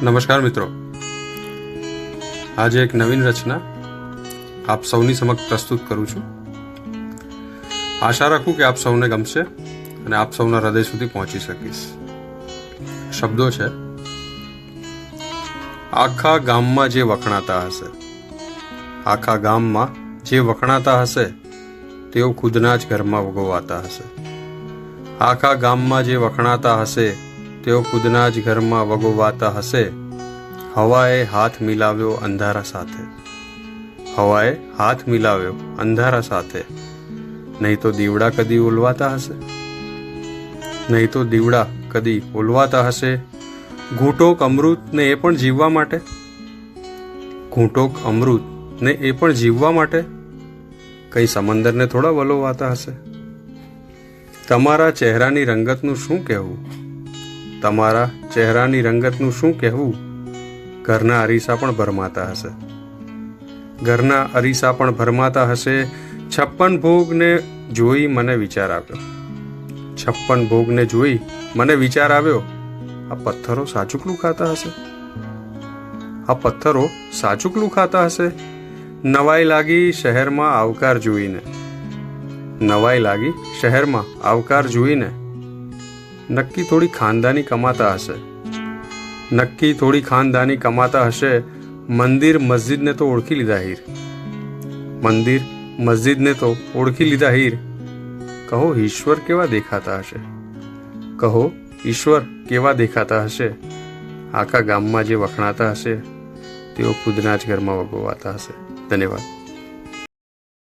નમસ્કાર મિત્રો, આજે એક નવીન રચના આપ સૌની સમક્ષ પ્રસ્તુત કરું છું. આશા રાખું કે આપ સૌને ગમશે અને આપ સૌના હૃદય સુધી પહોંચી શકીશ. શબ્દો છે: આખા ગામમાં જે વખણાતા હશે, આખા ગામમાં જે વખણાતા હશે તેઓ ખુદના જ ઘરમાં વગોવાતા હશે. આખા ગામમાં જે વખણાતા હશે તેઓ ખુદના જ ઘરમાં વગોવાતા હશે. હવાએ હાથ મિલાવ્યો અંધારા સાથે, હવાએ હાથ મિલાવ્યો અંધારા સાથે. નહીં તો દીવડા કદી ઓલવાતા હશે, નહીં તો દીવડા કદી ઓલવાતા હશે. ઘૂંટોક અમૃત ને એ પણ જીવવા માટે, ઘૂંટોક અમૃત ને એ પણ જીવવા માટે કઈ સમંદરને થોડા વલોવાતા હશે. તમારા ચહેરાની રંગતનું શું કહેવું, તમારા ચહેરાની રંગતનું શું કહેવું. ઘરના અરીસા પણ ભરમાતા હશે, ઘરના અરીસા પણ ભરમાતા હશે. 56 ભોગને જોઈ મને વિચાર આવ્યો, 56 ભોગને જોઈ મને વિચાર આવ્યો. આ પથ્થરો સાચુકલું ખાતા હશે, આ પથ્થરો સાચુકલું ખાતા હશે. નવાઈ લાગી શહેરમાં આવકાર જોઈને, નવાઈ લાગી શહેરમાં આવકાર જોઈને. નક્કી થોડી ખાનદાની કમાતા હશે, નક્કી થોડી ખાનદાની કમાતા હશે. મંદિર મસ્જિદને તો ઓળખી લીધા હીર, મંદિર મસ્જિદને તો ઓળખી લીધા હીર. કહો ઈશ્વર કેવા દેખાતા હશે, કહો ઈશ્વર કેવા દેખાતા હશે. આખા ગામમાં જે વખણાતા હશે તેઓ ખુદના જ ઘરમાં વગોવાતા હશે. ધન્યવાદ.